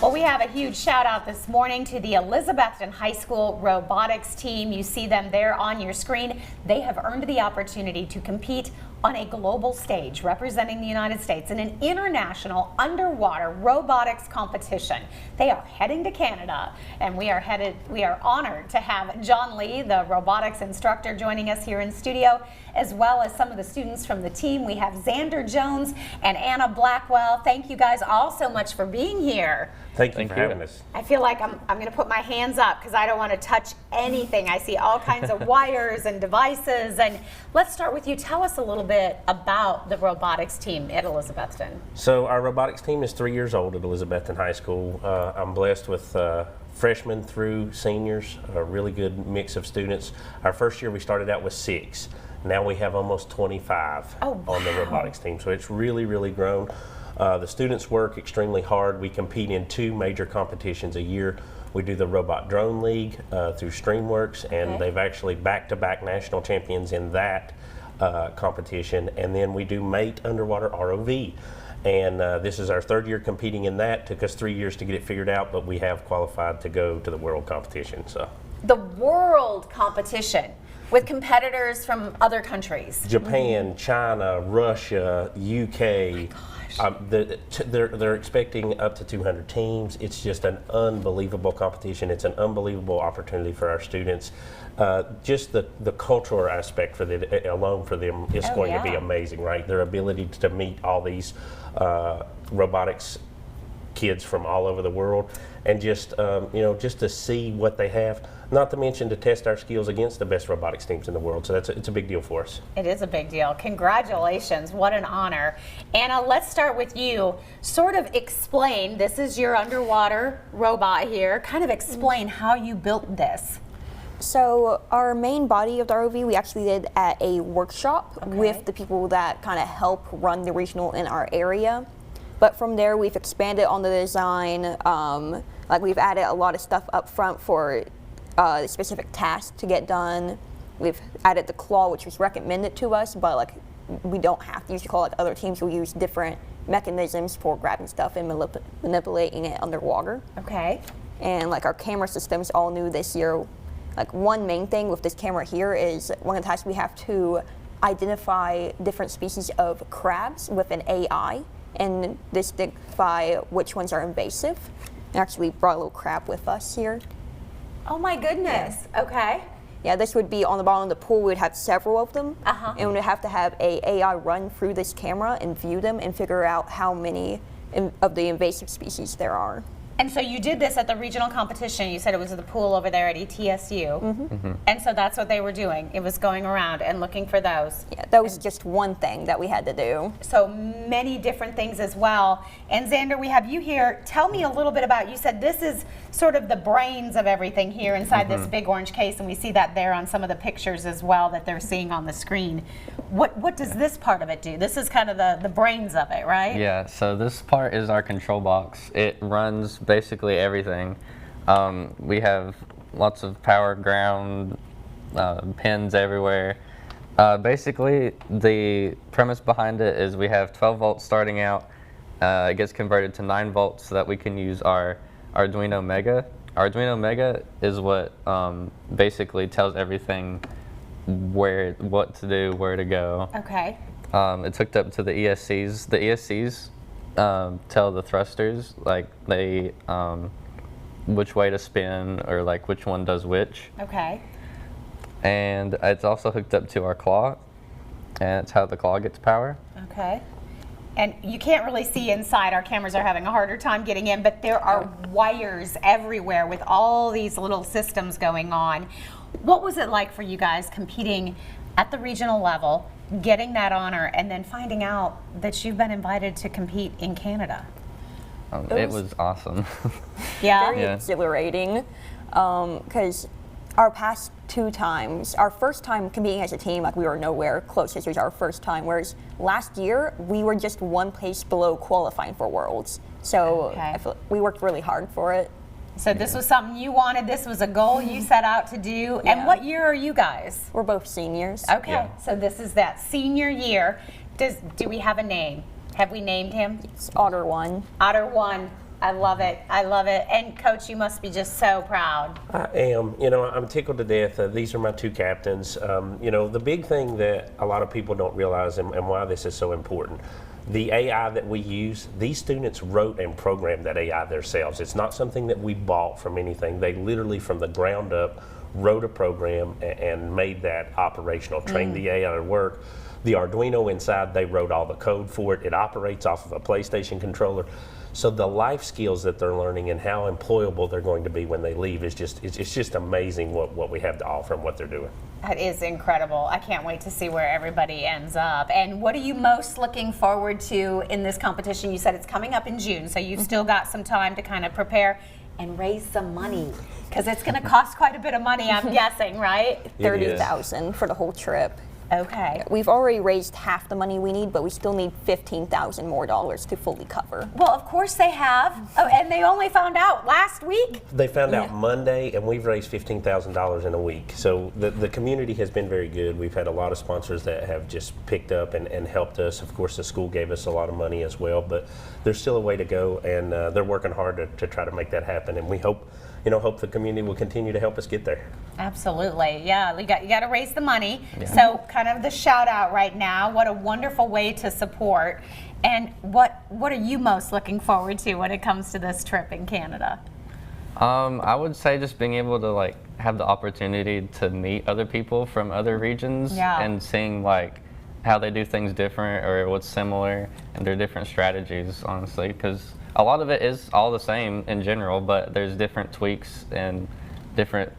Well, we have a huge shout out this morning to the Elizabethton High School robotics team. You see them there on your screen. They have earned the opportunity to compete on a global stage representing the United States in an international underwater robotics competition. They are heading to Canada, and we are honored to have John Lee, the robotics instructor, joining us here in studio, as well as some of the students from the team. We have Xander Jones and Anna Blackwell. Thank you guys all so much for being here. Thank you for having us. I feel like I'm going to put my hands up because I don't want to touch anything. I see all kinds of wires and devices. And let's start with you. Tell us a little bit about the robotics team at Elizabethton. So our robotics team is 3 years old at Elizabethton High School. I'm blessed with freshmen through seniors, a really good mix of students. Our first year we started out with 6. Now we have almost 25 on the robotics team. So it's really, really grown. The students work extremely hard. We compete in 2 major competitions a year. We do the Robot Drone League through Streamworks, and they've actually back-to-back national champions in that competition. And then we do Mate Underwater ROV. And this is our 3rd year competing in that. Took us 3 years to get it figured out, but we have qualified to go to the world competition. So the world competition with competitors from other countries. Japan, China, Russia, UK. They're expecting up to 200 teams. It's just an unbelievable competition. It's an unbelievable opportunity for our students. Just the cultural aspect for alone for them is going to be amazing, right? Their ability to meet all these robotics kids from all over the world, and just just to see what they have. Not to mention to test our skills against the best robotics teams in the world. So it's a big deal for us. It is a big deal. Congratulations. What an honor. Anna, let's start with you. Sort of explain, this is your underwater robot here. Kind of explain how you built this. So our main body of the ROV we actually did at a workshop with the people that kind of help run the regional in our area. But from there we've expanded on the design. Like we've added a lot of stuff up front for the specific task to get done. We've added the claw, which was recommended to us, but like we don't have to use the claw. Like other teams will use different mechanisms for grabbing stuff and manipulating it underwater. Okay. And like our camera system is all new this year. Like one main thing with this camera here is one of the tasks we have to identify different species of crabs with an AI and identify which ones are invasive. And actually brought a little crab with us here. Oh my goodness. Yeah. Okay. Yeah, this would be on the bottom of the pool. We'd have several of them, and we'd have to have a AI run through this camera and view them and figure out how many of the invasive species there are. And so you did this at the regional competition. You said it was at the pool over there at ETSU. And so that's what they were doing. It was going around and looking for those. Yeah, that was just one thing that we had to do. So many different things as well. And Xander, we have you here. Tell me a little bit about, you said this is sort of the brains of everything here inside this big orange case, and we see that there on some of the pictures as well that they're seeing on the screen. What does this part of it do? This is kind of the brains of it, right? Yeah, so this part is our control box. It runs basically everything. We have lots of power ground, pins everywhere. Basically, the premise behind it is we have 12 volts starting out. It gets converted to 9 volts so that we can use our Arduino Mega. Arduino Mega is what basically tells everything what to do, where to go. Okay. It's hooked up to the ESCs. The ESCs tell the thrusters like they which way to spin or like which one does which. Okay. And it's also hooked up to our claw, and it's how the claw gets power. Okay. And you can't really see inside. Our cameras are having a harder time getting in, but there are wires everywhere with all these little systems going on. What was it like for you guys competing at the regional level, getting that honor, and then finding out that you've been invited to compete in Canada? It was awesome. Yeah? Very exhilarating, because our past 2 times, our first time competing as a team, like we were nowhere close. This was our first time, whereas last year we were just 1 place below qualifying for Worlds. So I feel we worked really hard for it. So this was something you wanted, this was a goal you set out to do. Yeah. And what year are you guys? We're both seniors. Okay, so this is that senior year. Do we have a name? Have we named him? It's Otter 1. Otter 1. I love it. I love it. And Coach, you must be just so proud. I am. You know, I'm tickled to death. These are my two captains. You know, the big thing that a lot of people don't realize and why this is so important, the AI that we use, these students wrote and programmed that AI themselves. It's not something that we bought from anything. They literally, from the ground up, wrote a program and made that operational, trained the AI to work. The Arduino inside, they wrote all the code for it. It operates off of a PlayStation controller. So the life skills that they're learning and how employable they're going to be when they leave is it's just amazing what we have to offer and what they're doing. That is incredible. I can't wait to see where everybody ends up. And what are you most looking forward to in this competition? You said it's coming up in June, so you've still got some time to kind of prepare and raise some money, because it's going to cost quite a bit of money, I'm guessing, right? $30,000 for the whole trip. Okay. We've already raised half the money we need, but we still need $15,000 more to fully cover. Well, of course they have. Oh, and they only found out last week. They found out Monday, and we've raised $15,000 in a week. So the community has been very good. We've had a lot of sponsors that have just picked up and helped us. Of course, the school gave us a lot of money as well, but there's still a way to go, and they're working hard to try to make that happen. And we hope the community will continue to help us get there. Absolutely, yeah. You got to raise the money. Yeah. So, kind of the shout out right now. What a wonderful way to support. And what are you most looking forward to when it comes to this trip in Canada? I would say just being able to have the opportunity to meet other people from other regions and seeing how they do things different or what's similar and their different strategies, honestly, because a lot of it is all the same in general, but there's different tweaks and different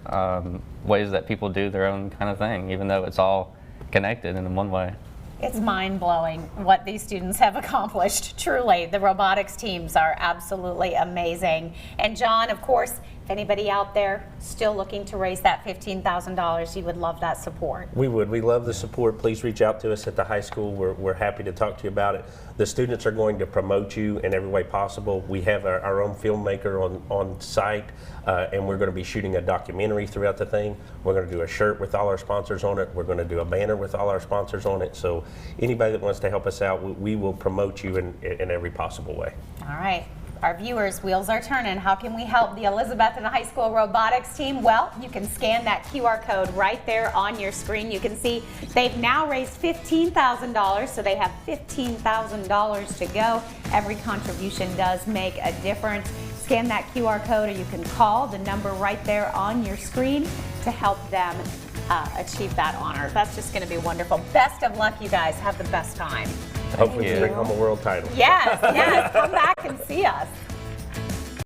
ways that people do their own kind of thing, even though it's all connected in one way. It's mind-blowing what these students have accomplished. Truly, the robotics teams are absolutely amazing. And John, of course, if anybody out there still looking to raise that $15,000, you would love that support. We would. We love the support. Please reach out to us at the high school. We're happy to talk to you about it. The students are going to promote you in every way possible. We have our own filmmaker on site, and we're going to be shooting a documentary throughout the thing. We're going to do a shirt with all our sponsors on it. We're going to do a banner with all our sponsors on it. So anybody that wants to help us out, we will promote you in every possible way. All right. Our viewers, wheels are turning. How can we help the Elizabethton High School robotics team? Well, you can scan that QR code right there on your screen. You can see they've now raised $15,000, so they have $15,000 to go. Every contribution does make a difference. Scan that QR code, or you can call the number right there on your screen to help them achieve that honor. That's just going to be wonderful. Best of luck, you guys. Have the best time. Hopefully, we bring home a world title. Yes, yes. Come back and see us.